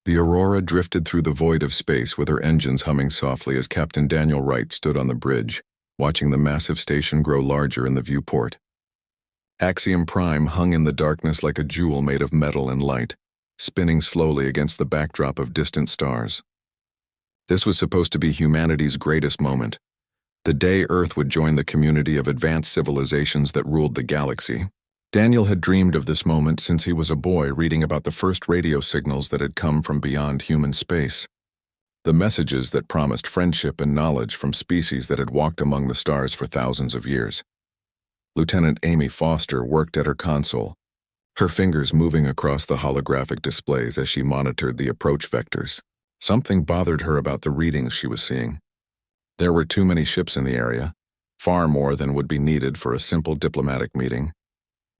The Aurora drifted through the void of space with her engines humming softly as Captain Daniel Wright stood on the bridge, watching the massive station grow larger in the viewport. Axiom Prime hung in the darkness like a jewel made of metal and light, spinning slowly against the backdrop of distant stars. This was supposed to be humanity's greatest moment, the day Earth would join the community of advanced civilizations that ruled the galaxy. Daniel had dreamed of this moment since he was a boy reading about the first radio signals that had come from beyond human space. The messages that promised friendship and knowledge from species that had walked among the stars for thousands of years. Lieutenant Amy Foster worked at her console, her fingers moving across the holographic displays as she monitored the approach vectors. Something bothered her about the readings she was seeing. There were too many ships in the area, far more than would be needed for a simple diplomatic meeting.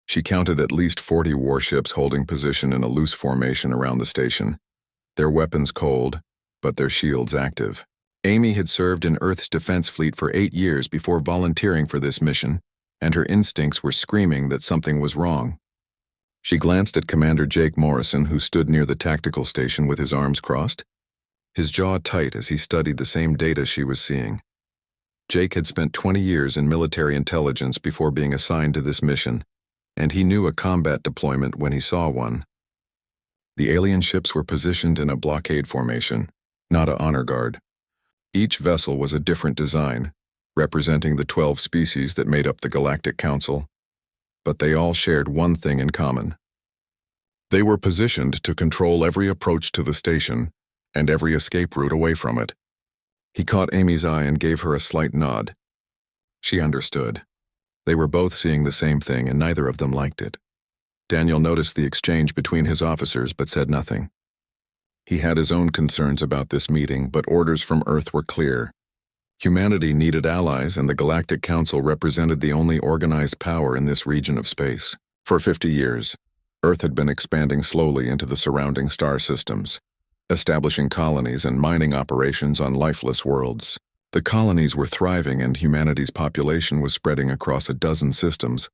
She counted at least 40 warships holding position in a loose formation around the station, their weapons cold, but their shields active. Amy had served in Earth's defense fleet for 8 years before volunteering for this mission, and her instincts were screaming that something was wrong. She glanced at Commander Jake Morrison, who stood near the tactical station with his arms crossed, his jaw tight as he studied the same data she was seeing. Jake had spent 20 years in military intelligence before being assigned to this mission, and he knew a combat deployment when he saw one. The alien ships were positioned in a blockade formation, not an honor guard. Each vessel was a different design, representing the 12 species that made up the Galactic Council, but they all shared one thing in common. They were positioned to control every approach to the station and every escape route away from it. He caught Amy's eye and gave her a slight nod. She understood. They were both seeing the same thing, and neither of them liked it. Daniel noticed the exchange between his officers but said nothing. He had his own concerns about this meeting, but orders from Earth were clear. Humanity needed allies, and the Galactic Council represented the only organized power in this region of space. For 50 years, Earth had been expanding slowly into the surrounding star systems, establishing colonies and mining operations on lifeless worlds. The colonies were thriving and humanity's population was spreading across a dozen systems,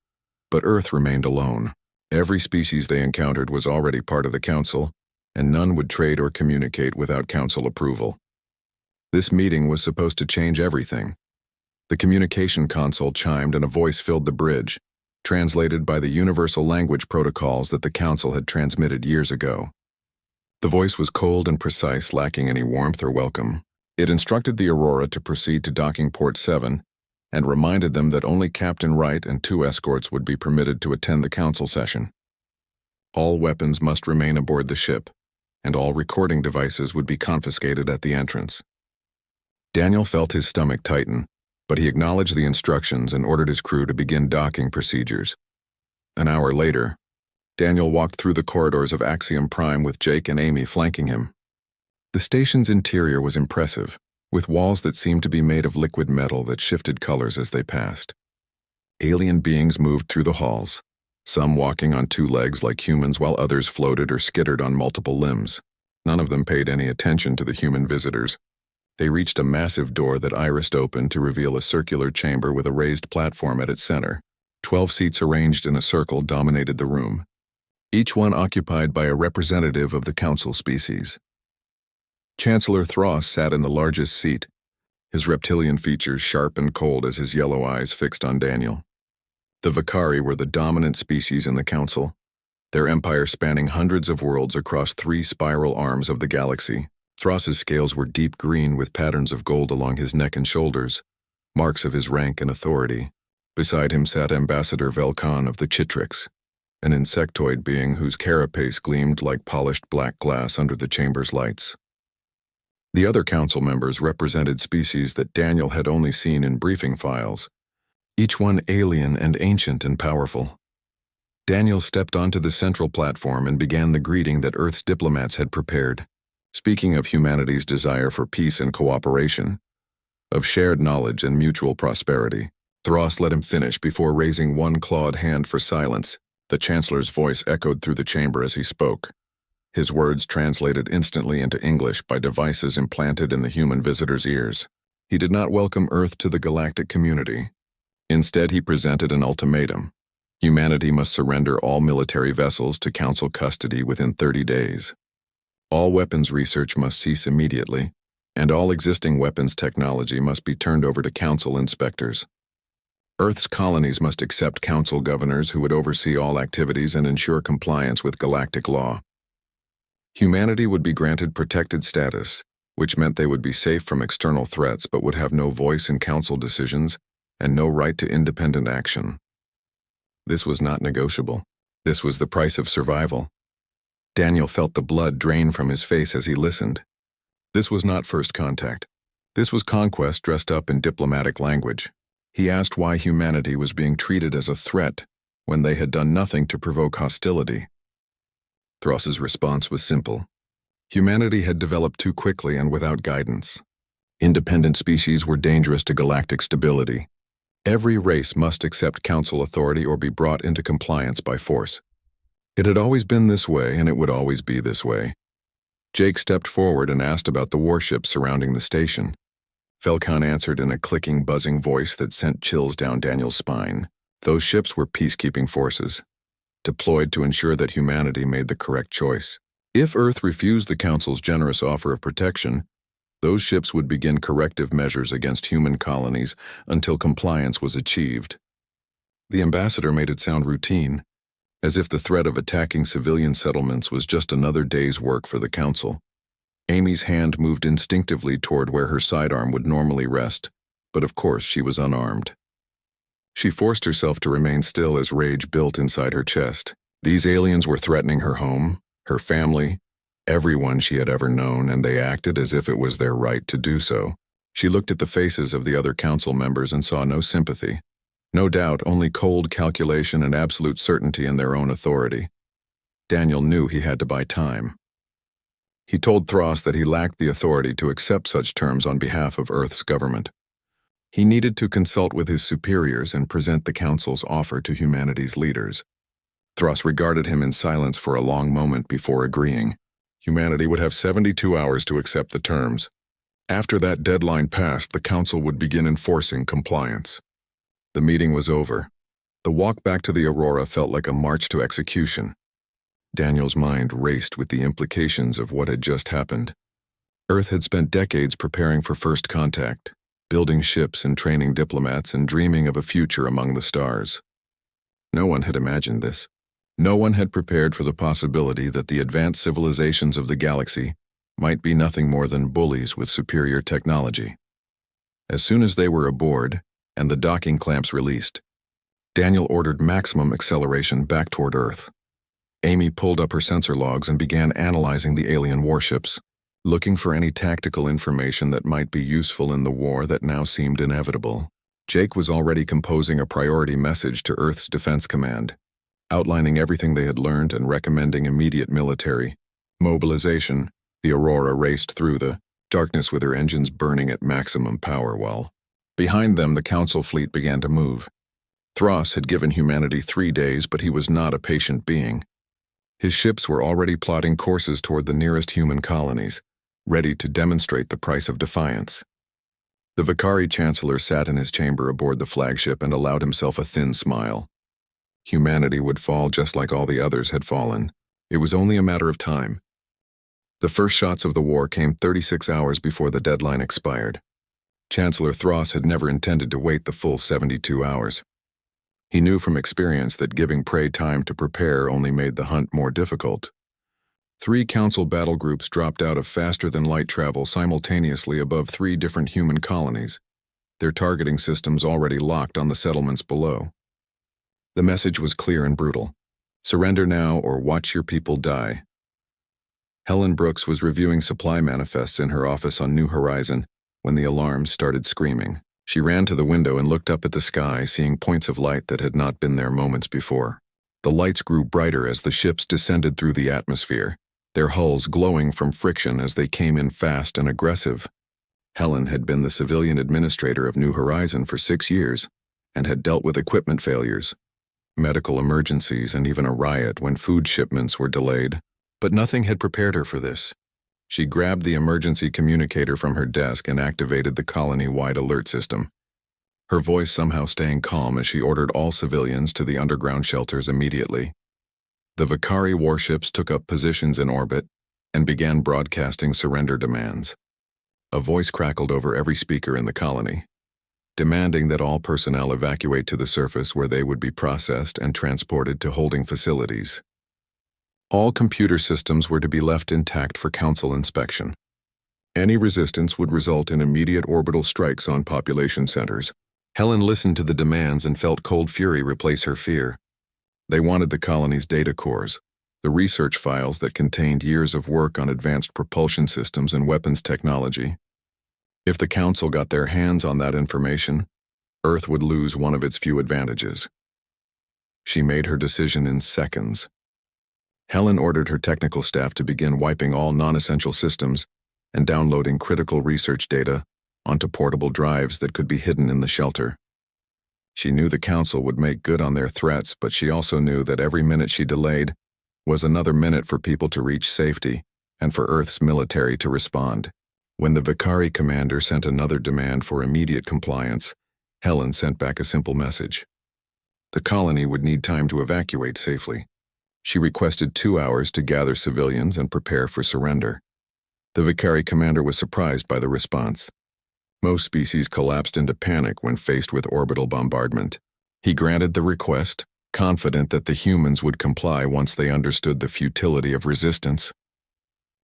but Earth remained alone. Every species they encountered was already part of the Council, and none would trade or communicate without Council approval. This meeting was supposed to change everything. The communication console chimed and a voice filled the bridge, translated by the universal language protocols that the Council had transmitted years ago. The voice was cold and precise, lacking any warmth or welcome. It instructed the Aurora to proceed to docking port 7 and reminded them that only Captain Wright and 2 escorts would be permitted to attend the Council session. All weapons must remain aboard the ship, and all recording devices would be confiscated at the entrance. Daniel felt his stomach tighten, but he acknowledged the instructions and ordered his crew to begin docking procedures. An hour later, Daniel walked through the corridors of Axiom Prime with Jake and Amy flanking him. The station's interior was impressive, with walls that seemed to be made of liquid metal that shifted colors as they passed. Alien beings moved through the halls, some walking on 2 legs like humans while others floated or skittered on multiple limbs. None of them paid any attention to the human visitors. They reached a massive door that irised open to reveal a circular chamber with a raised platform at its center. 12 seats arranged in a circle dominated the room, each one occupied by a representative of the Council species. Chancellor Thross sat in the largest seat, his reptilian features sharp and cold as his yellow eyes fixed on Daniel. The Vicari were the dominant species in the Council, their empire spanning hundreds of worlds across 3 spiral arms of the galaxy. Thross's scales were deep green with patterns of gold along his neck and shoulders, marks of his rank and authority. Beside him sat Ambassador Velkan of the Chitrix, an insectoid being whose carapace gleamed like polished black glass under the chamber's lights. The other Council members represented species that Daniel had only seen in briefing files, each one alien and ancient and powerful. Daniel stepped onto the central platform and began the greeting that Earth's diplomats had prepared, speaking of humanity's desire for peace and cooperation, of shared knowledge and mutual prosperity. Thross let him finish before raising one clawed hand for silence. The Chancellor's voice echoed through the chamber as he spoke, his words translated instantly into English by devices implanted in the human visitor's ears. He did not welcome Earth to the galactic community. Instead, he presented an ultimatum. Humanity must surrender all military vessels to Council custody within 30 days. All weapons research must cease immediately, and all existing weapons technology must be turned over to Council inspectors. Earth's colonies must accept Council governors who would oversee all activities and ensure compliance with galactic law. Humanity would be granted protected status, which meant they would be safe from external threats but would have no voice in Council decisions and no right to independent action. This was not negotiable. This was the price of survival. Daniel felt the blood drain from his face as he listened. This was not first contact. This was conquest dressed up in diplomatic language. He asked why humanity was being treated as a threat when they had done nothing to provoke hostility. Thross's response was simple. Humanity had developed too quickly and without guidance. Independent species were dangerous to galactic stability. Every race must accept Council authority or be brought into compliance by force. It had always been this way, and it would always be this way. Jake stepped forward and asked about the warships surrounding the station. Falcon answered in a clicking, buzzing voice that sent chills down Daniel's spine. Those ships were peacekeeping forces, deployed to ensure that humanity made the correct choice. If Earth refused the Council's generous offer of protection, those ships would begin corrective measures against human colonies until compliance was achieved. The ambassador made it sound routine, as if the threat of attacking civilian settlements was just another day's work for the Council. Amy's hand moved instinctively toward where her sidearm would normally rest, but of course she was unarmed. She forced herself to remain still as rage built inside her chest. These aliens were threatening her home, her family, everyone she had ever known, and they acted as if it was their right to do so. She looked at the faces of the other Council members and saw no sympathy. No doubt, only cold calculation and absolute certainty in their own authority. Daniel knew he had to buy time. He told Thross that he lacked the authority to accept such terms on behalf of Earth's government. He needed to consult with his superiors and present the Council's offer to humanity's leaders. Thross regarded him in silence for a long moment before agreeing. Humanity would have 72 hours to accept the terms. After that deadline passed, the Council would begin enforcing compliance. The meeting was over. The walk back to the Aurora felt like a march to execution. Daniel's mind raced with the implications of what had just happened. Earth had spent decades preparing for first contact, building ships and training diplomats and dreaming of a future among the stars. No one had imagined this. No one had prepared for the possibility that the advanced civilizations of the galaxy might be nothing more than bullies with superior technology. As soon as they were aboard, and the docking clamps released, Daniel ordered maximum acceleration back toward Earth. Amy pulled up her sensor logs and began analyzing the alien warships, looking for any tactical information that might be useful in the war that now seemed inevitable. Jake was already composing a priority message to Earth's Defense Command, outlining everything they had learned and recommending immediate military mobilization. The Aurora raced through the darkness with her engines burning at maximum power while behind them the Council fleet began to move. Thross had given humanity 3 days, but he was not a patient being. His ships were already plotting courses toward the nearest human colonies, ready to demonstrate the price of defiance. The Vicari Chancellor sat in his chamber aboard the flagship and allowed himself a thin smile. Humanity would fall just like all the others had fallen. It was only a matter of time. The first shots of the war came 36 hours before the deadline expired. Chancellor Thross had never intended to wait the full 72 hours. He knew from experience that giving prey time to prepare only made the hunt more difficult. 3 Council battle groups dropped out of faster-than-light travel simultaneously above 3 different human colonies, their targeting systems already locked on the settlements below. The message was clear and brutal. Surrender now or watch your people die. Helen Brooks was reviewing supply manifests in her office on New Horizon when the alarms started screaming. She ran to the window and looked up at the sky, seeing points of light that had not been there moments before. The lights grew brighter as the ships descended through the atmosphere, their hulls glowing from friction as they came in fast and aggressive. Helen had been the civilian administrator of New Horizon for 6 years and had dealt with equipment failures, medical emergencies, and even a riot when food shipments were delayed. But nothing had prepared her for this. She grabbed the emergency communicator from her desk and activated the colony-wide alert system, her voice somehow staying calm as she ordered all civilians to the underground shelters immediately. The Vicari warships took up positions in orbit, and began broadcasting surrender demands. A voice crackled over every speaker in the colony, demanding that all personnel evacuate to the surface where they would be processed and transported to holding facilities. All computer systems were to be left intact for Council inspection. Any resistance would result in immediate orbital strikes on population centers. Helen listened to the demands and felt cold fury replace her fear. They wanted the colony's data cores, the research files that contained years of work on advanced propulsion systems and weapons technology. If the Council got their hands on that information, Earth would lose one of its few advantages. She made her decision in seconds. Helen ordered her technical staff to begin wiping all non-essential systems and downloading critical research data onto portable drives that could be hidden in the shelter. She knew the Council would make good on their threats, but she also knew that every minute she delayed was another minute for people to reach safety and for Earth's military to respond. When the Vicari commander sent another demand for immediate compliance, Helen sent back a simple message. The colony would need time to evacuate safely. She requested 2 hours to gather civilians and prepare for surrender. The Vicari commander was surprised by the response. Most species collapsed into panic when faced with orbital bombardment. He granted the request, confident that the humans would comply once they understood the futility of resistance.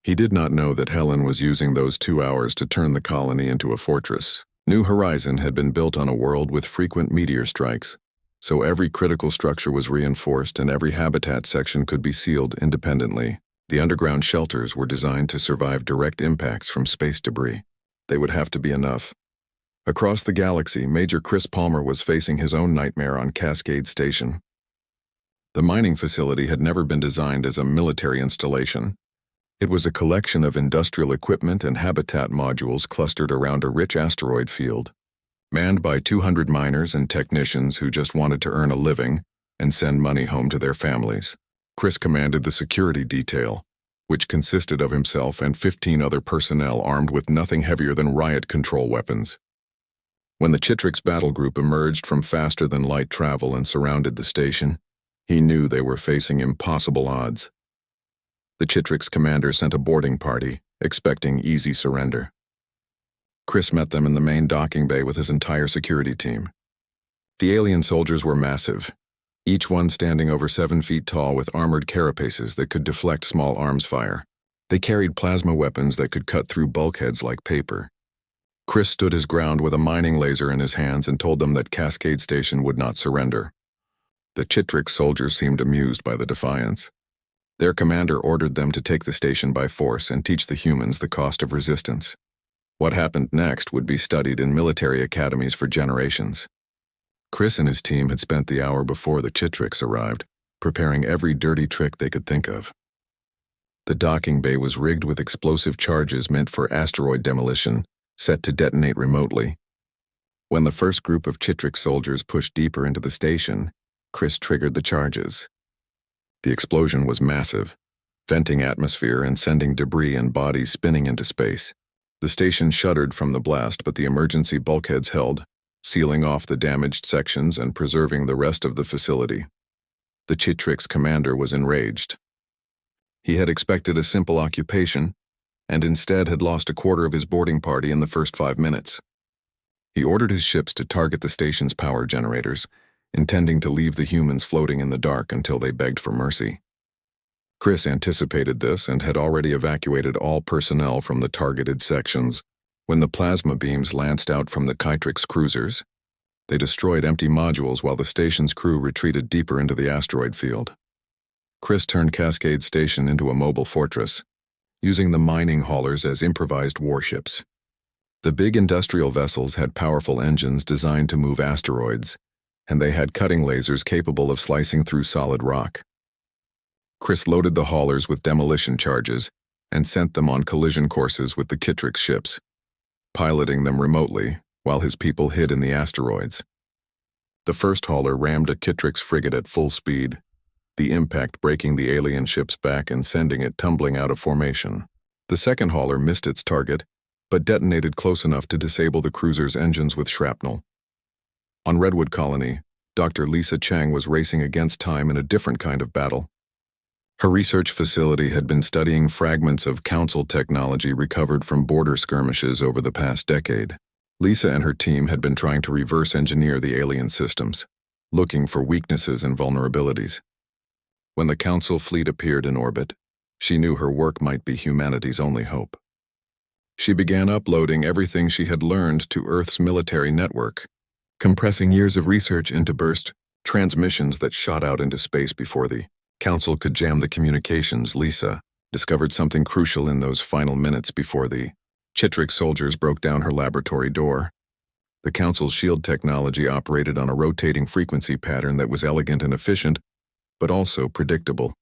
He did not know that Helen was using those 2 hours to turn the colony into a fortress. New Horizon had been built on a world with frequent meteor strikes, so every critical structure was reinforced and every habitat section could be sealed independently. The underground shelters were designed to survive direct impacts from space debris. They would have to be enough. Across the galaxy, Major Chris Palmer was facing his own nightmare on Cascade Station. The mining facility had never been designed as a military installation. It was a collection of industrial equipment and habitat modules clustered around a rich asteroid field, manned by 200 miners and technicians who just wanted to earn a living and send money home to their families. Chris commanded the security detail, which consisted of himself and 15 other personnel armed with nothing heavier than riot control weapons. When the Chitrix battle group emerged from faster-than-light travel and surrounded the station, he knew they were facing impossible odds. The Chitrix commander sent a boarding party, expecting easy surrender. Chris met them in the main docking bay with his entire security team. The alien soldiers were massive, each one standing over 7 feet tall with armored carapaces that could deflect small arms fire. They carried plasma weapons that could cut through bulkheads like paper. Chris stood his ground with a mining laser in his hands and told them that Cascade Station would not surrender. The Chitrix soldiers seemed amused by the defiance. Their commander ordered them to take the station by force and teach the humans the cost of resistance. What happened next would be studied in military academies for generations. Chris and his team had spent the hour before the Chitrix arrived, preparing every dirty trick they could think of. The docking bay was rigged with explosive charges meant for asteroid demolition, set to detonate remotely. When the first group of Chitrix soldiers pushed deeper into the station, Chris triggered the charges. The explosion was massive, venting atmosphere and sending debris and bodies spinning into space. The station shuddered from the blast, but the emergency bulkheads held, sealing off the damaged sections and preserving the rest of the facility. The Chitrix commander was enraged. He had expected a simple occupation, and instead had lost a quarter of his boarding party in the first 5 minutes. He ordered his ships to target the station's power generators, intending to leave the humans floating in the dark until they begged for mercy. Chris anticipated this and had already evacuated all personnel from the targeted sections. When the plasma beams lanced out from the Chitrix cruisers, they destroyed empty modules while the station's crew retreated deeper into the asteroid field. Chris turned Cascade Station into a mobile fortress, using the mining haulers as improvised warships. The big industrial vessels had powerful engines designed to move asteroids, and they had cutting lasers capable of slicing through solid rock. Chris loaded the haulers with demolition charges and sent them on collision courses with the Chitrix ships, piloting them remotely while his people hid in the asteroids. The first hauler rammed a Chitrix frigate at full speed, the impact breaking the alien ship's back and sending it tumbling out of formation. The second hauler missed its target, but detonated close enough to disable the cruiser's engines with shrapnel. On Redwood Colony, Dr. Lisa Chang was racing against time in a different kind of battle. Her research facility had been studying fragments of Council technology recovered from border skirmishes over the past decade. Lisa and her team had been trying to reverse engineer the alien systems, looking for weaknesses and vulnerabilities. When the Council fleet appeared in orbit, she knew her work might be humanity's only hope. She began uploading everything she had learned to Earth's military network, compressing years of research into burst transmissions that shot out into space before the Council could jam the communications. Lisa discovered something crucial in those final minutes before the Chitric soldiers broke down her laboratory door. The Council's shield technology operated on a rotating frequency pattern that was elegant and efficient, but also predictable.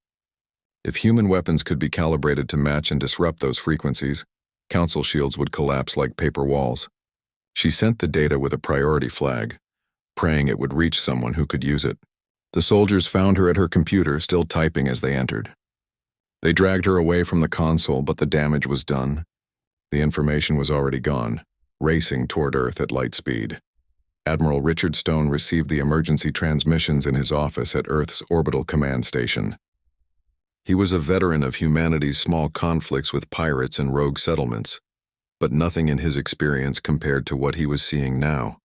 If human weapons could be calibrated to match and disrupt those frequencies, Council shields would collapse like paper walls. She sent the data with a priority flag, praying it would reach someone who could use it. The soldiers found her at her computer, still typing as they entered. They dragged her away from the console, but the damage was done. The information was already gone, racing toward Earth at light speed. Admiral Richard Stone received the emergency transmissions in his office at Earth's orbital command station. He was a veteran of humanity's small conflicts with pirates and rogue settlements, but nothing in his experience compared to what he was seeing now.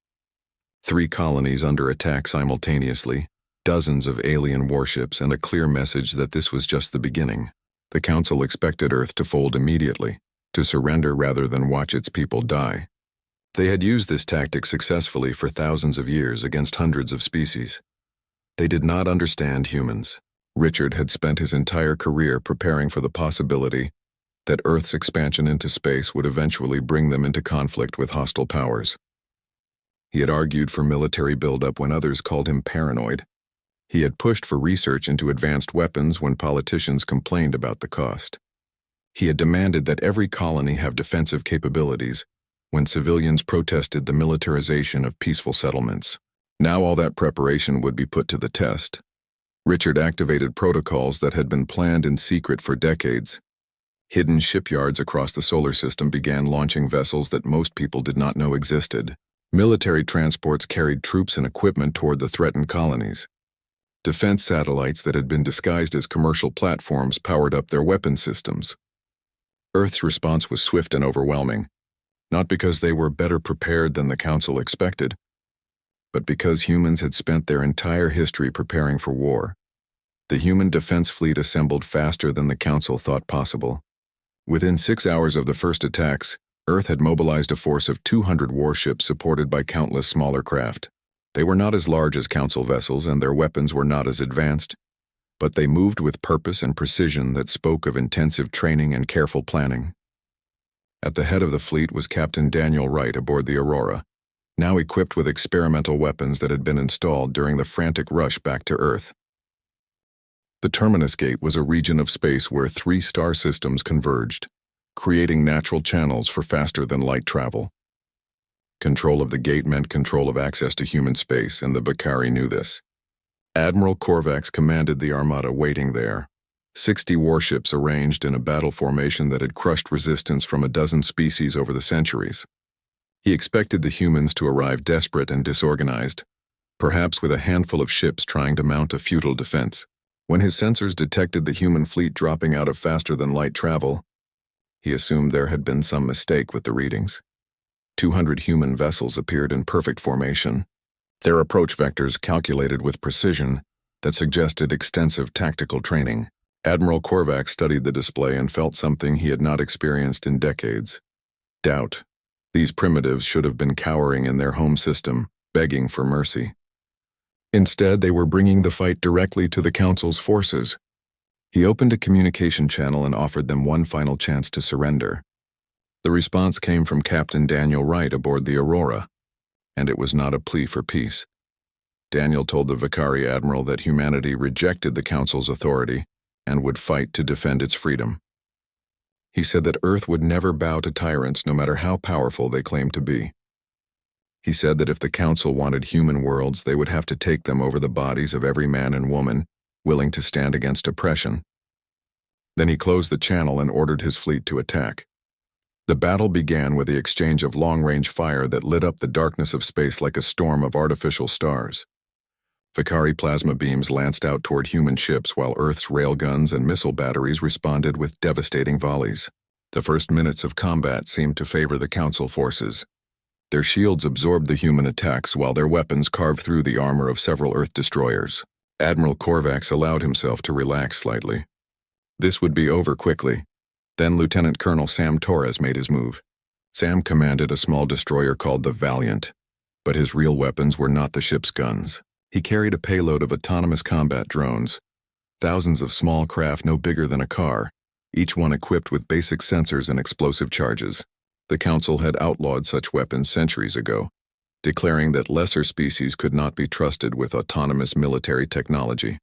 3 colonies under attack simultaneously, dozens of alien warships, and a clear message that this was just the beginning. The Council expected Earth to fold immediately, to surrender rather than watch its people die. They had used this tactic successfully for thousands of years against hundreds of species. They did not understand humans. Richard had spent his entire career preparing for the possibility that Earth's expansion into space would eventually bring them into conflict with hostile powers. He had argued for military buildup when others called him paranoid. He had pushed for research into advanced weapons when politicians complained about the cost. He had demanded that every colony have defensive capabilities when civilians protested the militarization of peaceful settlements. Now all that preparation would be put to the test. Richard activated protocols that had been planned in secret for decades. Hidden shipyards across the solar system began launching vessels that most people did not know existed. Military transports carried troops and equipment toward the threatened colonies. Defense satellites that had been disguised as commercial platforms powered up their weapon systems. Earth's response was swift and overwhelming, not because they were better prepared than the Council expected, but because humans had spent their entire history preparing for war. The human defense fleet assembled faster than the Council thought possible. Within 6 hours of the first attacks, Earth had mobilized a force of 200 warships supported by countless smaller craft. They were not as large as Council vessels and their weapons were not as advanced, but they moved with purpose and precision that spoke of intensive training and careful planning. At the head of the fleet was Captain Daniel Wright aboard the Aurora, now equipped with experimental weapons that had been installed during the frantic rush back to Earth. The Terminus Gate was a region of space where 3 star systems converged, creating natural channels for faster-than-light travel. Control of the gate meant control of access to human space, and the Bakari knew this. Admiral Korvax commanded the armada waiting there, 60 warships arranged in a battle formation that had crushed resistance from a dozen species over the centuries. He expected the humans to arrive desperate and disorganized, perhaps with a handful of ships trying to mount a futile defense. When his sensors detected the human fleet dropping out of faster-than-light travel, he assumed there had been some mistake with the readings. 200 human vessels appeared in perfect formation, their approach vectors calculated with precision that suggested extensive tactical training. Admiral Korvax studied the display and felt something he had not experienced in decades: doubt. These primitives should have been cowering in their home system, begging for mercy. Instead, they were bringing the fight directly to the Council's forces. He opened a communication channel and offered them one final chance to surrender. The response came from Captain Daniel Wright aboard the Aurora, and it was not a plea for peace. Daniel told the Vakari Admiral that humanity rejected the Council's authority and would fight to defend its freedom. He said that Earth would never bow to tyrants no matter how powerful they claimed to be. He said that if the Council wanted human worlds, they would have to take them over the bodies of every man and woman willing to stand against oppression. Then he closed the channel and ordered his fleet to attack. The battle began with the exchange of long-range fire that lit up the darkness of space like a storm of artificial stars. Vicari plasma beams lanced out toward human ships while Earth's railguns and missile batteries responded with devastating volleys. The first minutes of combat seemed to favor the Council forces. Their shields absorbed the human attacks while their weapons carved through the armor of several Earth destroyers. Admiral Korvax allowed himself to relax slightly. This would be over quickly. Then Lieutenant Colonel Sam Torres made his move. Sam commanded a small destroyer called the Valiant, but his real weapons were not the ship's guns. He carried a payload of autonomous combat drones, thousands of small craft no bigger than a car, each one equipped with basic sensors and explosive charges. The Council had outlawed such weapons centuries ago, declaring that lesser species could not be trusted with autonomous military technology.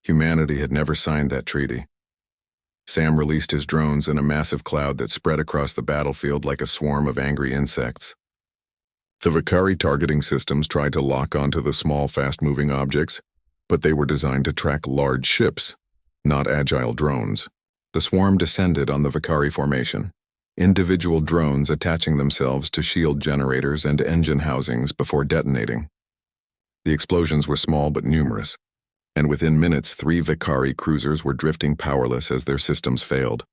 Humanity had never signed that treaty. Sam released his drones in a massive cloud that spread across the battlefield like a swarm of angry insects. The Vicari targeting systems tried to lock onto the small, fast-moving objects, but they were designed to track large ships, not agile drones. The swarm descended on the Vicari formation, individual drones attaching themselves to shield generators and engine housings before detonating. The explosions were small but numerous, and within minutes 3 Vicari cruisers were drifting powerless as their systems failed.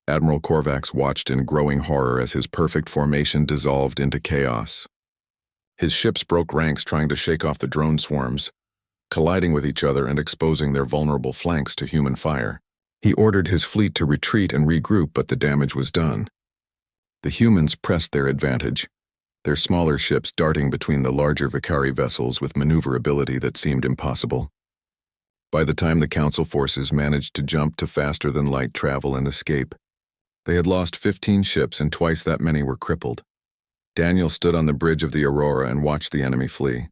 Admiral Korvax watched in growing horror as his perfect formation dissolved into chaos. His ships broke ranks trying to shake off the drone swarms, colliding with each other and exposing their vulnerable flanks to human fire. He ordered his fleet to retreat and regroup, but the damage was done. The humans pressed their advantage, their smaller ships darting between the larger Vicari vessels with maneuverability that seemed impossible. By the time the Council forces managed to jump to faster-than-light travel and escape, they had lost 15 ships and twice that many were crippled. Daniel stood on the bridge of the Aurora and watched the enemy flee.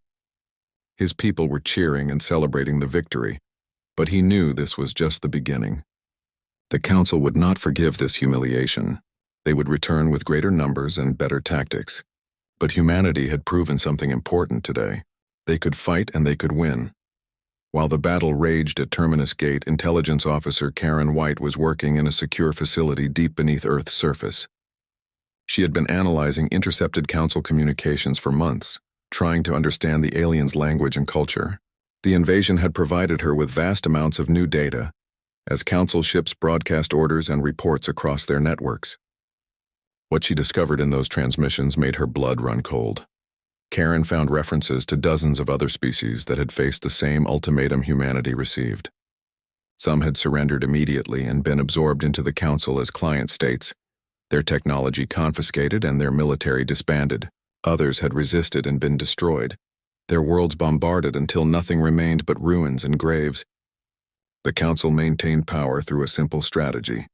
His people were cheering and celebrating the victory, but he knew this was just the beginning. The Council would not forgive this humiliation. They would return with greater numbers and better tactics. But humanity had proven something important today. They could fight and they could win. While the battle raged at Terminus Gate, Intelligence Officer Karen White was working in a secure facility deep beneath Earth's surface. She had been analyzing intercepted Council communications for months, trying to understand the aliens' language and culture. The invasion had provided her with vast amounts of new data, as Council ships broadcast orders and reports across their networks. What she discovered in those transmissions made her blood run cold. Karen found references to dozens of other species that had faced the same ultimatum humanity received. Some had surrendered immediately and been absorbed into the Council as client states, their technology confiscated and their military disbanded. Others had resisted and been destroyed, their worlds bombarded until nothing remained but ruins and graves. The Council maintained power through a simple strategy.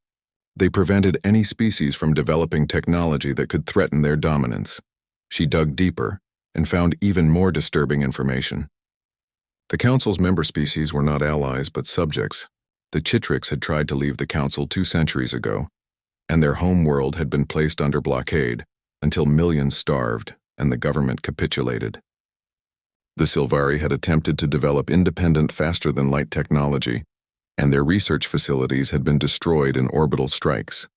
They prevented any species from developing technology that could threaten their dominance. She dug deeper and found even more disturbing information. The Council's member species were not allies but subjects. The Chitrix had tried to leave the Council 2 centuries ago, and their home world had been placed under blockade until millions starved and the government capitulated. The Silvari had attempted to develop independent faster-than-light technology, and their research facilities had been destroyed in orbital strikes.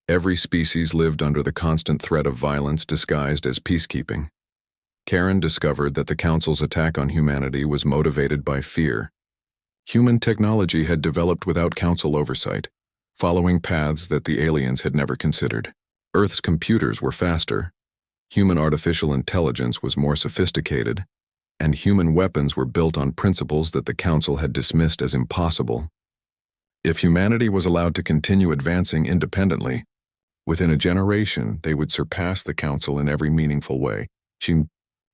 Every species lived under the constant threat of violence disguised as peacekeeping. Karen discovered that the Council's attack on humanity was motivated by fear. Human technology had developed without Council oversight, following paths that the aliens had never considered. Earth's computers were faster, human artificial intelligence was more sophisticated, and human weapons were built on principles that the Council had dismissed as impossible. If humanity was allowed to continue advancing independently, within a generation they would surpass the Council in every meaningful way. She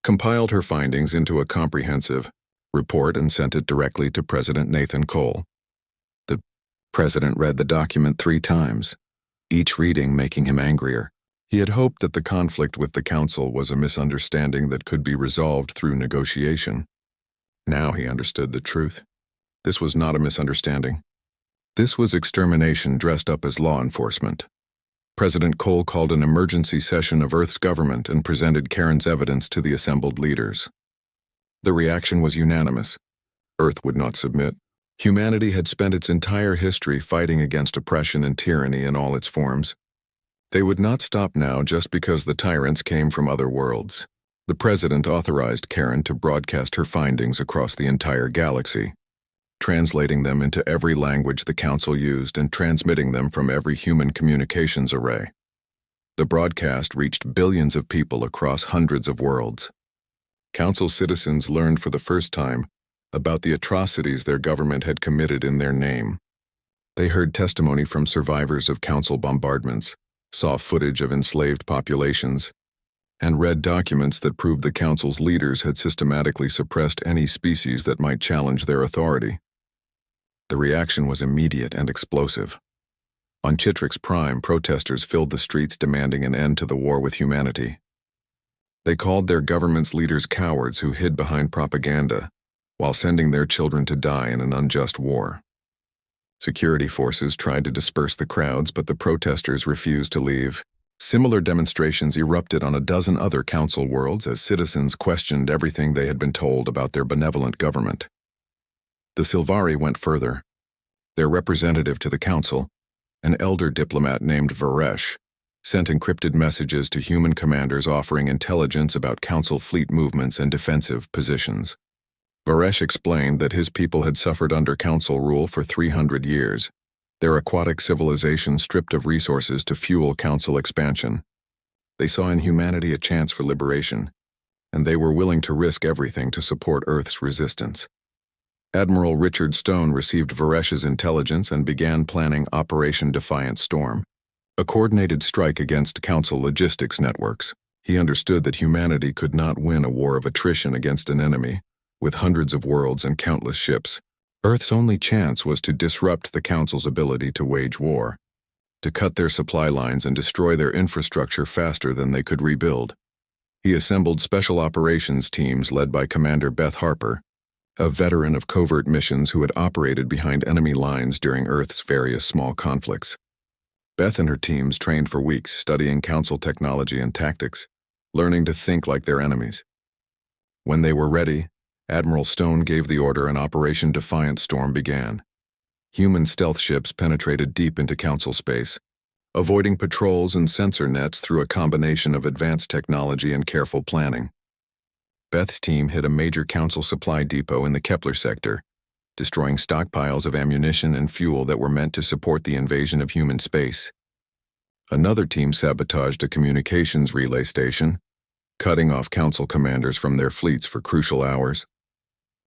compiled her findings into a comprehensive report and sent it directly to President Nathan Cole. The president read the document 3 times, each reading making him angrier. He had hoped that the conflict with the Council was a misunderstanding that could be resolved through negotiation. Now he understood the truth. This was not a misunderstanding. This was extermination dressed up as law enforcement. President Cole called an emergency session of Earth's government and presented Karen's evidence to the assembled leaders. The reaction was unanimous. Earth would not submit. Humanity had spent its entire history fighting against oppression and tyranny in all its forms. They would not stop now just because the tyrants came from other worlds. The president authorized Karen to broadcast her findings across the entire galaxy, translating them into every language the council used and transmitting them from every human communications array. The broadcast reached billions of people across hundreds of worlds. Council citizens learned for the first time about the atrocities their government had committed in their name. They heard testimony from survivors of council bombardments, saw footage of enslaved populations, and read documents that proved the council's leaders had systematically suppressed any species that might challenge their authority. The reaction was immediate and explosive. On Chitrix Prime, protesters filled the streets demanding an end to the war with humanity. They called their government's leaders cowards who hid behind propaganda, while sending their children to die in an unjust war. Security forces tried to disperse the crowds, but the protesters refused to leave. Similar demonstrations erupted on a dozen other council worlds as citizens questioned everything they had been told about their benevolent government. The Silvari went further. Their representative to the council, an elder diplomat named Varesh, sent encrypted messages to human commanders offering intelligence about council fleet movements and defensive positions. Varesh explained that his people had suffered under council rule for 300 years, their aquatic civilization stripped of resources to fuel council expansion. They saw in humanity a chance for liberation, and they were willing to risk everything to support Earth's resistance. Admiral Richard Stone received Varesh's intelligence and began planning Operation Defiant Storm, a coordinated strike against council logistics networks. He understood that humanity could not win a war of attrition against an enemy, with hundreds of worlds and countless ships. Earth's only chance was to disrupt the Council's ability to wage war, to cut their supply lines and destroy their infrastructure faster than they could rebuild. He assembled special operations teams led by Commander Beth Harper, a veteran of covert missions who had operated behind enemy lines during Earth's various small conflicts. Beth and her teams trained for weeks studying Council technology and tactics, learning to think like their enemies. When they were ready, Admiral Stone gave the order and Operation Defiant Storm began. Human stealth ships penetrated deep into Council space, avoiding patrols and sensor nets through a combination of advanced technology and careful planning. Beth's team hit a major Council supply depot in the Kepler sector, destroying stockpiles of ammunition and fuel that were meant to support the invasion of human space. Another team sabotaged a communications relay station, cutting off Council commanders from their fleets for crucial hours.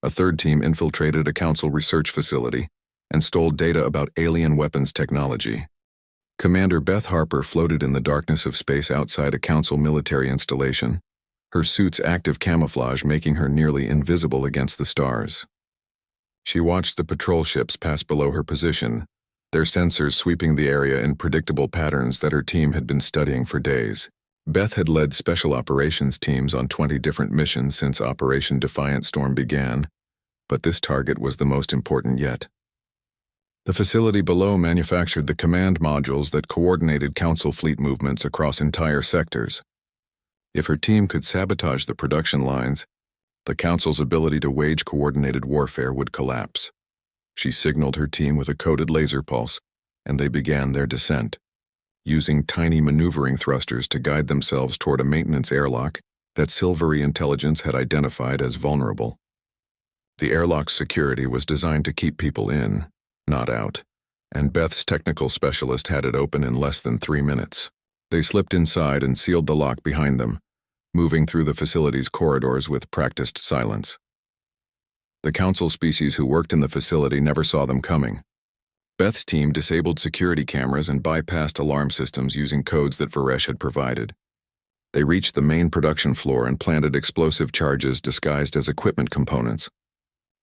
A third team infiltrated a Council research facility and stole data about alien weapons technology. Commander Beth Harper floated in the darkness of space outside a Council military installation, her suit's active camouflage making her nearly invisible against the stars. She watched the patrol ships pass below her position, their sensors sweeping the area in predictable patterns that her team had been studying for days. Beth had led special operations teams on 20 different missions since Operation Defiant Storm began, but this target was the most important yet. The facility below manufactured the command modules that coordinated Council fleet movements across entire sectors. If her team could sabotage the production lines, the Council's ability to wage coordinated warfare would collapse. She signaled her team with a coded laser pulse, and they began their descent, using tiny maneuvering thrusters to guide themselves toward a maintenance airlock that Silvery intelligence had identified as vulnerable. The airlock's security was designed to keep people in, not out, and Beth's technical specialist had it open in less than 3 minutes. They slipped inside and sealed the lock behind them, moving through the facility's corridors with practiced silence. The Council species who worked in the facility never saw them coming. Beth's team disabled security cameras and bypassed alarm systems using codes that Varesh had provided. They reached the main production floor and planted explosive charges disguised as equipment components.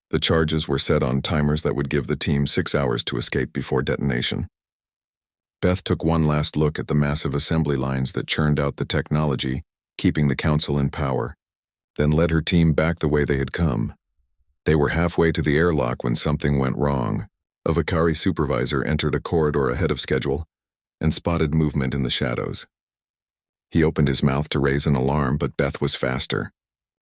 The charges were set on timers that would give the team 6 hours to escape before detonation. Beth took one last look at the massive assembly lines that churned out the technology, keeping the Council in power, then led her team back the way they had come. They were halfway to the airlock when something went wrong. A Vakari supervisor entered a corridor ahead of schedule and spotted movement in the shadows. He opened his mouth to raise an alarm, but Beth was faster.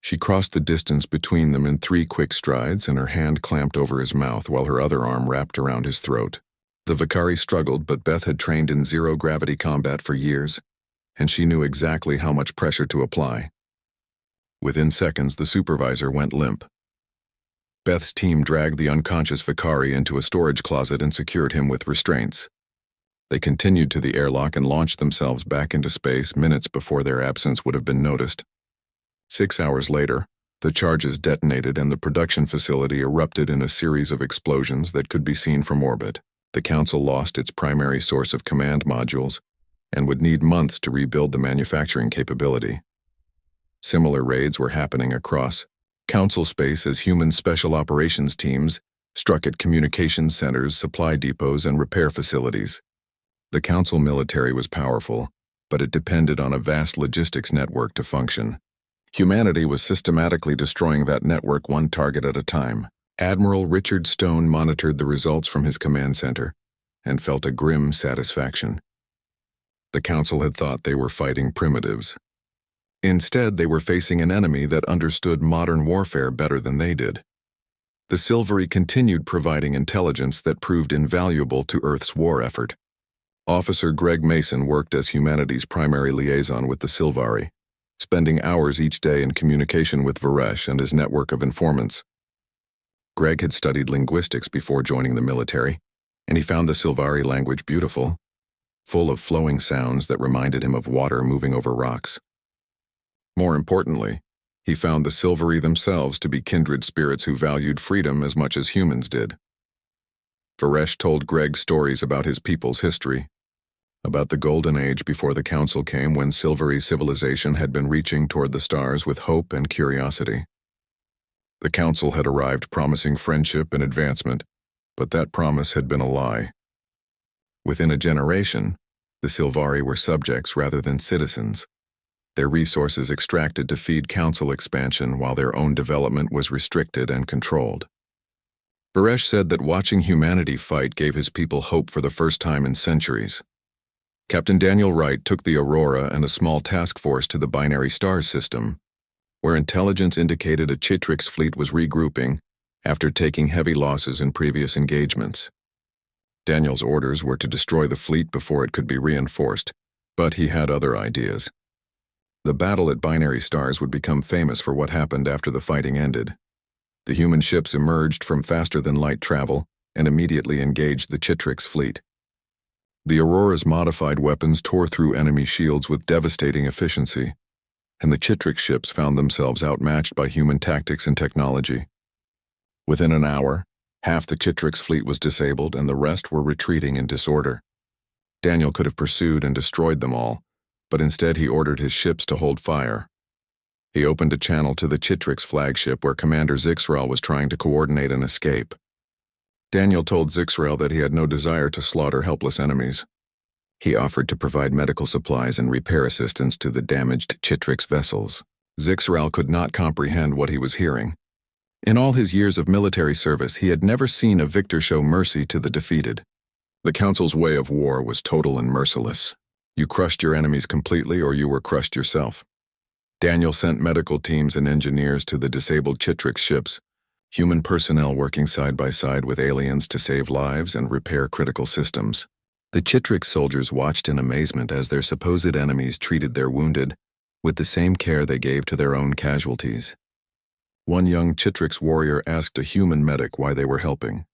She crossed the distance between them in 3 quick strides, and her hand clamped over his mouth while her other arm wrapped around his throat. The Vakari struggled, but Beth had trained in zero-gravity combat for years, and she knew exactly how much pressure to apply. Within seconds, the supervisor went limp. Beth's team dragged the unconscious Vakari into a storage closet and secured him with restraints. They continued to the airlock and launched themselves back into space minutes before their absence would have been noticed. 6 hours later, the charges detonated and the production facility erupted in a series of explosions that could be seen from orbit. The Council lost its primary source of command modules and would need months to rebuild the manufacturing capability. Similar raids were happening across Council space as human special operations teams struck at communications centers, supply depots, and repair facilities. The Council military was powerful, but it depended on a vast logistics network to function. Humanity was systematically destroying that network one target at a time. Admiral Richard Stone monitored the results from his command center and felt a grim satisfaction. The Council had thought they were fighting primitives. Instead, they were facing an enemy that understood modern warfare better than they did. The Silvery continued providing intelligence that proved invaluable to Earth's war effort. Officer Greg Mason worked as humanity's primary liaison with the Silvari, spending hours each day in communication with Varesh and his network of informants. Greg had studied linguistics before joining the military, and he found the Silvari language beautiful, full of flowing sounds that reminded him of water moving over rocks. More importantly, he found the Silvery themselves to be kindred spirits who valued freedom as much as humans did. Varesh told Greg stories about his people's history, about the golden age before the Council came when Silvery civilization had been reaching toward the stars with hope and curiosity. The Council had arrived promising friendship and advancement, but that promise had been a lie. Within a generation, the Silvari were subjects rather than citizens, their resources extracted to feed Council expansion while their own development was restricted and controlled. Varesh said that watching humanity fight gave his people hope for the first time in centuries. Captain Daniel Wright took the Aurora and a small task force to the Binary Stars system, where intelligence indicated a Chitrix fleet was regrouping after taking heavy losses in previous engagements. Daniel's orders were to destroy the fleet before it could be reinforced, but he had other ideas. The battle at Binary Stars would become famous for what happened after the fighting ended. The human ships emerged from faster-than-light travel and immediately engaged the Chitrix fleet. The Aurora's modified weapons tore through enemy shields with devastating efficiency, and the Chitrix ships found themselves outmatched by human tactics and technology. Within an hour, half the Chitrix fleet was disabled and the rest were retreating in disorder. Daniel could have pursued and destroyed them all, but instead he ordered his ships to hold fire. He opened a channel to the Chitrix flagship where Commander Zixrael was trying to coordinate an escape. Daniel told Zixrael that he had no desire to slaughter helpless enemies. He offered to provide medical supplies and repair assistance to the damaged Chitrix vessels. Zixrael could not comprehend what he was hearing. In all his years of military service, he had never seen a victor show mercy to the defeated. The Council's way of war was total and merciless. You crushed your enemies completely or you were crushed yourself. Daniel sent medical teams and engineers to the disabled Chitrix ships, human personnel working side by side with aliens to save lives and repair critical systems. The Chitrix soldiers watched in amazement as their supposed enemies treated their wounded with the same care they gave to their own casualties. One young Chitrix warrior asked a human medic why they were helping.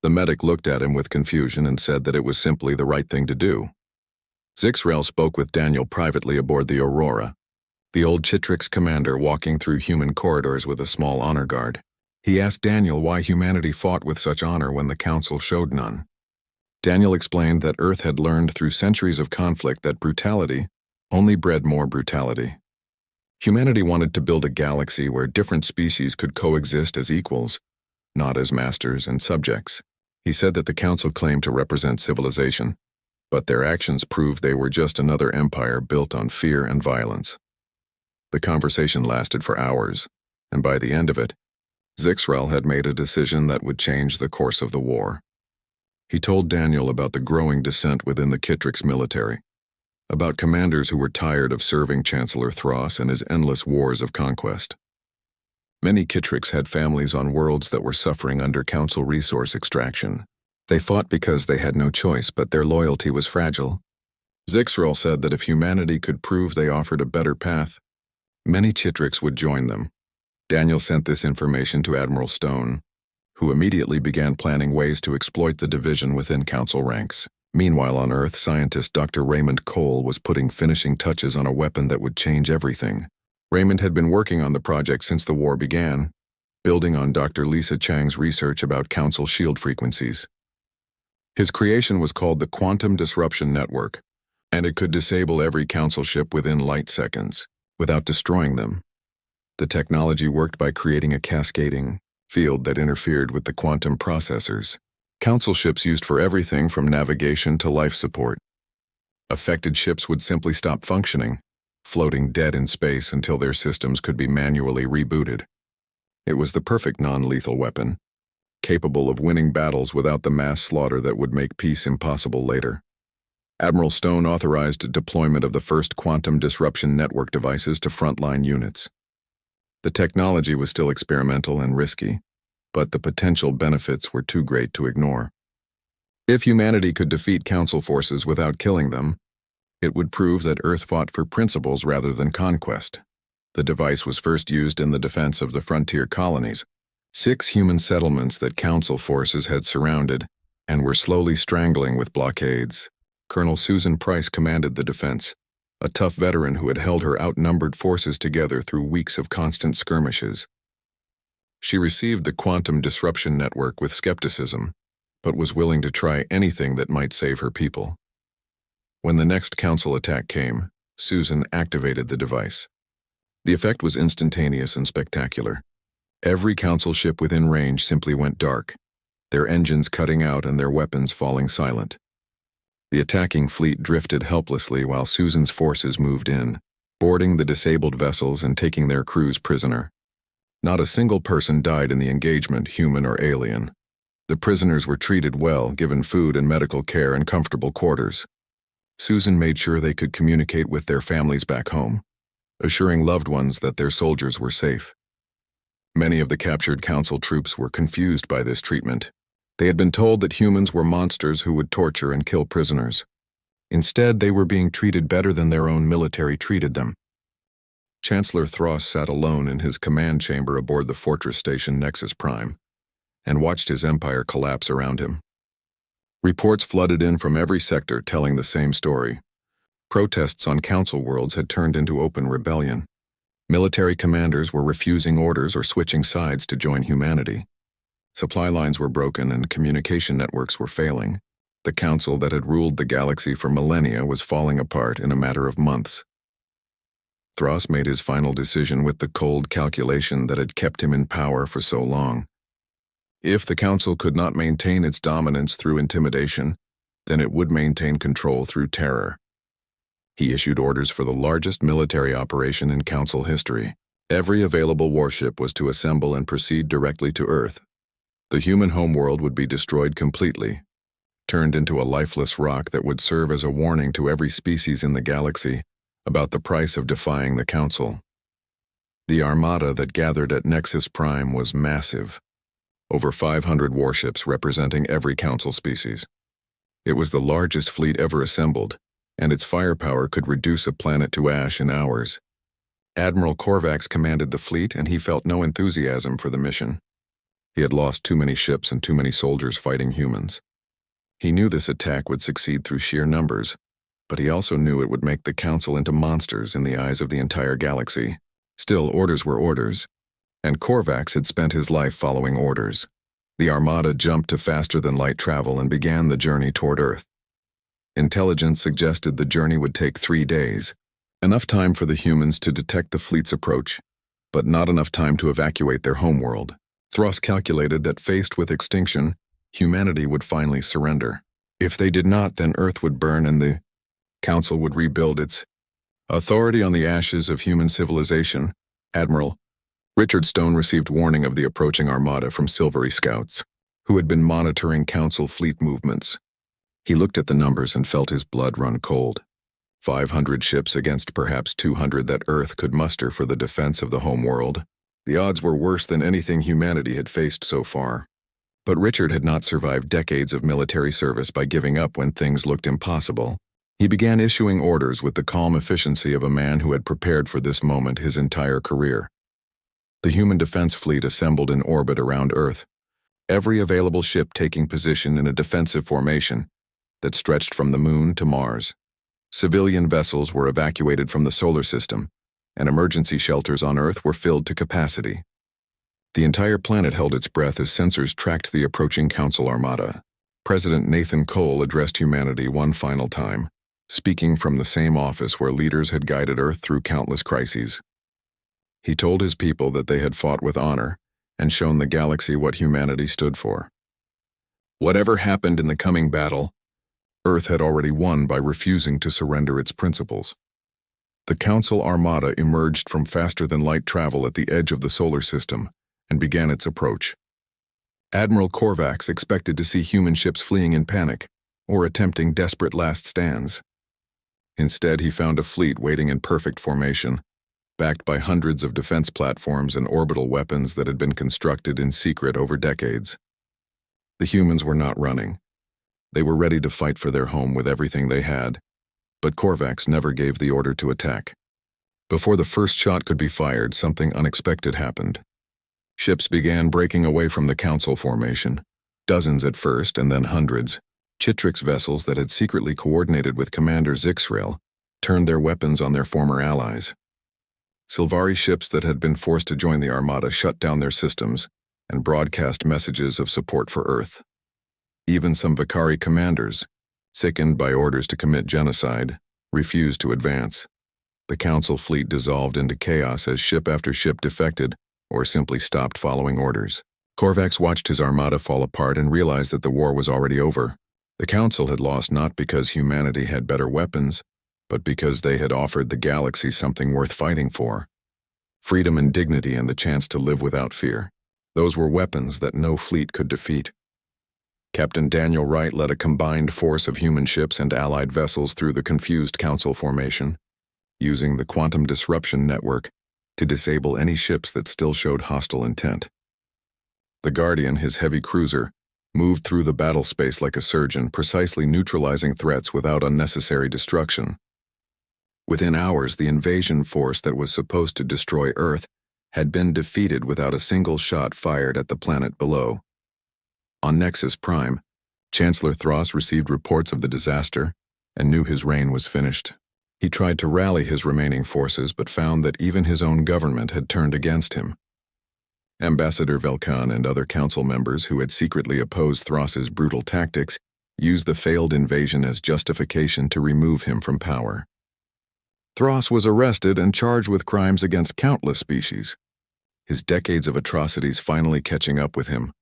The medic looked at him with confusion and said that it was simply the right thing to do. Zixrael spoke with Daniel privately aboard the Aurora, the old Chitrix commander walking through human corridors with a small honor guard. He asked Daniel why humanity fought with such honor when the Council showed none. Daniel explained that Earth had learned through centuries of conflict that brutality only bred more brutality. Humanity wanted to build a galaxy where different species could coexist as equals, not as masters and subjects. He said that the Council claimed to represent civilization, but their actions proved they were just another empire built on fear and violence. The conversation lasted for hours, and by the end of it, Zixrael had made a decision that would change the course of the war. He told Daniel about the growing dissent within the Chitrix military, about commanders who were tired of serving Chancellor Thros and his endless wars of conquest. Many Chitrix had families on worlds that were suffering under Council resource extraction. They fought because they had no choice, but their loyalty was fragile. Zixrael said that if humanity could prove they offered a better path, Many Chitrix would join them. Daniel sent this information to Admiral Stone, who immediately began planning ways to exploit the division within Council ranks. Meanwhile on Earth, scientist Dr. Raymond Cole was putting finishing touches on a weapon that would change everything. Raymond had been working on the project since the war began, building on Dr. Lisa Chang's research about Council shield frequencies. His creation was called the Quantum Disruption Network, and it could disable every Council ship within light seconds, without destroying them. The technology worked by creating a cascading field that interfered with the quantum processors. Council ships used for everything from navigation to life support. Affected ships would simply stop functioning, floating dead in space until their systems could be manually rebooted. It was the perfect non-lethal weapon, capable of winning battles without the mass slaughter that would make peace impossible later. Admiral Stone authorized deployment of the first quantum disruption network devices to frontline units. The technology was still experimental and risky, but the potential benefits were too great to ignore. If humanity could defeat Council forces without killing them, it would prove that Earth fought for principles rather than conquest. The device was first used in the defense of the frontier colonies, 6 human settlements that Council forces had surrounded and were slowly strangling with blockades. Colonel Susan Price commanded the defense, a tough veteran who had held her outnumbered forces together through weeks of constant skirmishes. She received the Quantum Disruption Network with skepticism, but was willing to try anything that might save her people. When the next Council attack came, Susan activated the device. The effect was instantaneous and spectacular. Every Council ship within range simply went dark, their engines cutting out and their weapons falling silent. The attacking fleet drifted helplessly while Susan's forces moved in, boarding the disabled vessels and taking their crews prisoner. Not a single person died in the engagement, human or alien. The prisoners were treated well, given food and medical care and comfortable quarters. Susan made sure they could communicate with their families back home, assuring loved ones that their soldiers were safe. Many of the captured Council troops were confused by this treatment. They had been told that humans were monsters who would torture and kill prisoners. Instead, they were being treated better than their own military treated them. Chancellor Thross sat alone in his command chamber aboard the fortress station Nexus Prime and watched his empire collapse around him. Reports flooded in from every sector telling the same story. Protests on Council worlds had turned into open rebellion. Military commanders were refusing orders or switching sides to join humanity. Supply lines were broken and communication networks were failing. The Council that had ruled the galaxy for millennia was falling apart in a matter of months. Thross made his final decision with the cold calculation that had kept him in power for so long. If the Council could not maintain its dominance through intimidation, then it would maintain control through terror. He issued orders for the largest military operation in Council history. Every available warship was to assemble and proceed directly to Earth. The human homeworld would be destroyed completely, turned into a lifeless rock that would serve as a warning to every species in the galaxy about the price of defying the Council. The armada that gathered at Nexus Prime was massive, over 500 warships representing every Council species. It was the largest fleet ever assembled, and its firepower could reduce a planet to ash in hours. Admiral Korvax commanded the fleet, and he felt no enthusiasm for the mission. He had lost too many ships and too many soldiers fighting humans. He knew this attack would succeed through sheer numbers, but he also knew it would make the Council into monsters in the eyes of the entire galaxy. Still, orders were orders, and Korvax had spent his life following orders. The armada jumped to faster-than-light travel and began the journey toward Earth. Intelligence suggested the journey would take 3 days, enough time for the humans to detect the fleet's approach, but not enough time to evacuate their homeworld. Thross calculated that faced with extinction, humanity would finally surrender. If they did not, then Earth would burn and the Council would rebuild its authority on the ashes of human civilization. Admiral Richard Stone received warning of the approaching armada from Silvery Scouts, who had been monitoring Council fleet movements. He looked at the numbers and felt his blood run cold. 500 ships against perhaps 200 that Earth could muster for the defense of the homeworld. The odds were worse than anything humanity had faced so far. But Richard had not survived decades of military service by giving up when things looked impossible. He began issuing orders with the calm efficiency of a man who had prepared for this moment his entire career. The human defense fleet assembled in orbit around Earth, every available ship taking position in a defensive formation that stretched from the Moon to Mars. Civilian vessels were evacuated from the solar system, and emergency shelters on Earth were filled to capacity. The entire planet held its breath as sensors tracked the approaching Council Armada. President Nathan Cole addressed humanity one final time, speaking from the same office where leaders had guided Earth through countless crises. He told his people that they had fought with honor and shown the galaxy what humanity stood for. Whatever happened in the coming battle, Earth had already won by refusing to surrender its principles. The Council Armada emerged from faster-than-light travel at the edge of the solar system and began its approach. Admiral Korvax expected to see human ships fleeing in panic or attempting desperate last stands. Instead, he found a fleet waiting in perfect formation, backed by hundreds of defense platforms and orbital weapons that had been constructed in secret over decades. The humans were not running. They were ready to fight for their home with everything they had, but Korvax never gave the order to attack. Before the first shot could be fired, something unexpected happened. Ships began breaking away from the Council formation, dozens at first and then hundreds. Chitrix vessels that had secretly coordinated with Commander Zixrael turned their weapons on their former allies. Sylvari ships that had been forced to join the Armada shut down their systems and broadcast messages of support for Earth. Even some Vakari commanders, sickened by orders to commit genocide, refused to advance. The Council fleet dissolved into chaos as ship after ship defected or simply stopped following orders. Korvax watched his armada fall apart and realized that the war was already over. The Council had lost not because humanity had better weapons, but because they had offered the galaxy something worth fighting for. Freedom and dignity and the chance to live without fear. Those were weapons that no fleet could defeat. Captain Daniel Wright led a combined force of human ships and allied vessels through the confused Council formation, using the quantum disruption network to disable any ships that still showed hostile intent. The Guardian, his heavy cruiser, moved through the battle space like a surgeon, precisely neutralizing threats without unnecessary destruction. Within hours, the invasion force that was supposed to destroy Earth had been defeated without a single shot fired at the planet below. On Nexus Prime, Chancellor Thros received reports of the disaster and knew his reign was finished. He tried to rally his remaining forces but found that even his own government had turned against him. Ambassador Velkan and other council members who had secretly opposed Thros's brutal tactics used the failed invasion as justification to remove him from power. Thros was arrested and charged with crimes against countless species, his decades of atrocities finally catching up with him.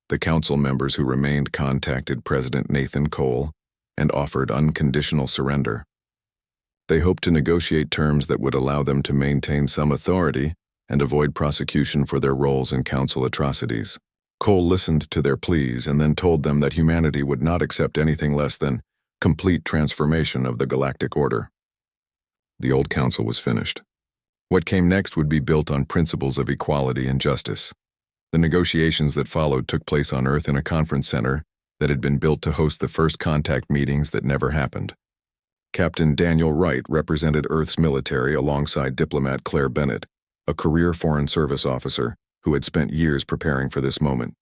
The council members who remained contacted President Nathan Cole and offered unconditional surrender. They hoped to negotiate terms that would allow them to maintain some authority and avoid prosecution for their roles in council atrocities. Cole listened to their pleas and then told them that humanity would not accept anything less than complete transformation of the Galactic Order. The old council was finished. What came next would be built on principles of equality and justice. The negotiations that followed took place on Earth in a conference center that had been built to host the first contact meetings that never happened. Captain Daniel Wright represented Earth's military alongside diplomat Claire Bennett, a career Foreign Service officer who had spent years preparing for this moment.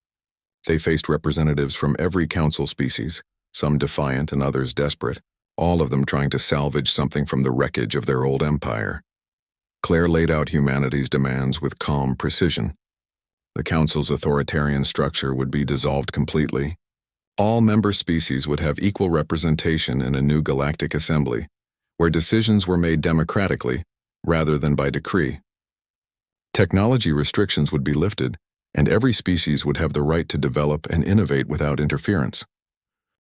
They faced representatives from every council species, some defiant and others desperate, all of them trying to salvage something from the wreckage of their old empire. Claire laid out humanity's demands with calm precision. The Council's authoritarian structure would be dissolved completely. All member species would have equal representation in a new galactic assembly, where decisions were made democratically rather than by decree. Technology restrictions would be lifted, and every species would have the right to develop and innovate without interference.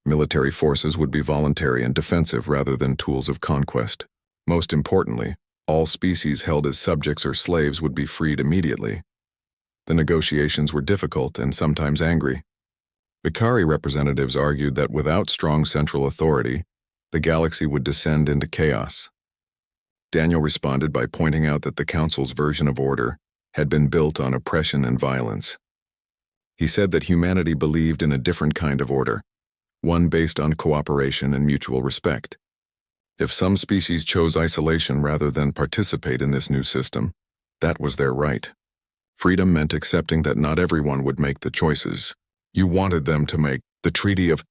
Military forces would be voluntary and defensive rather than tools of conquest. Most importantly, all species held as subjects or slaves would be freed immediately. The negotiations were difficult and sometimes angry. Vakari representatives argued that without strong central authority, the galaxy would descend into chaos. Daniel responded by pointing out that the Council's version of order had been built on oppression and violence. He said that humanity believed in a different kind of order, one based on cooperation and mutual respect. If some species chose isolation rather than participate in this new system, that was their right. Freedom meant accepting that not everyone would make the choices you wanted them to make. The Treaty of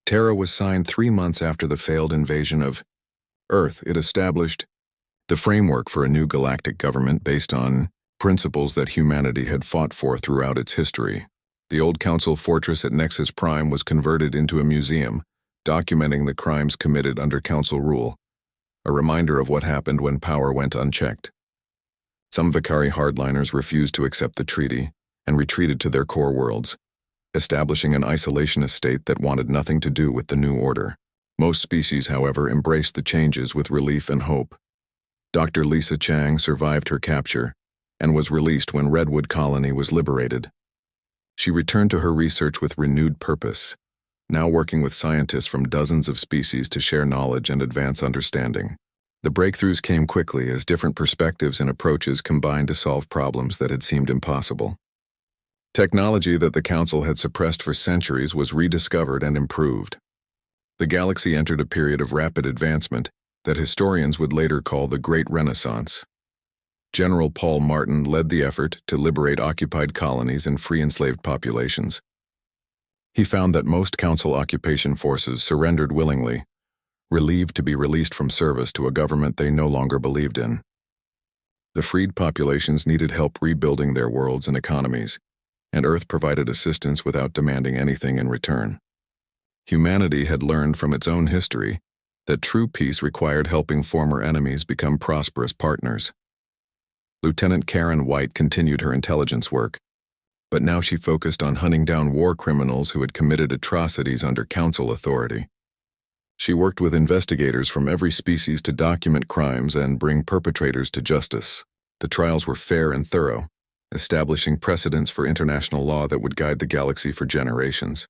Terra was signed 3 months after the failed invasion of Earth. It established the framework for a new galactic government based on principles that humanity had fought for throughout its history. The old council fortress at Nexus Prime was converted into a museum, documenting the crimes committed under council rule, a reminder of what happened when power went unchecked. Some Vicari hardliners refused to accept the treaty and retreated to their core worlds, establishing an isolationist state that wanted nothing to do with the new order. Most species, however, embraced the changes with relief and hope. Dr. Lisa Chang survived her capture and was released when Redwood Colony was liberated. She returned to her research with renewed purpose, now working with scientists from dozens of species to share knowledge and advance understanding. The breakthroughs came quickly as different perspectives and approaches combined to solve problems that had seemed impossible. Technology that the Council had suppressed for centuries was rediscovered and improved. The galaxy entered a period of rapid advancement that historians would later call the Great Renaissance. General Paul Martin led the effort to liberate occupied colonies and free enslaved populations. He found that most Council occupation forces surrendered willingly, relieved to be released from service to a government they no longer believed in. The freed populations needed help rebuilding their worlds and economies, and Earth provided assistance without demanding anything in return. Humanity had learned from its own history that true peace required helping former enemies become prosperous partners. Lieutenant Karen White continued her intelligence work, but now she focused on hunting down war criminals who had committed atrocities under Council authority. She worked with investigators from every species to document crimes and bring perpetrators to justice. The trials were fair and thorough, establishing precedents for international law that would guide the galaxy for generations.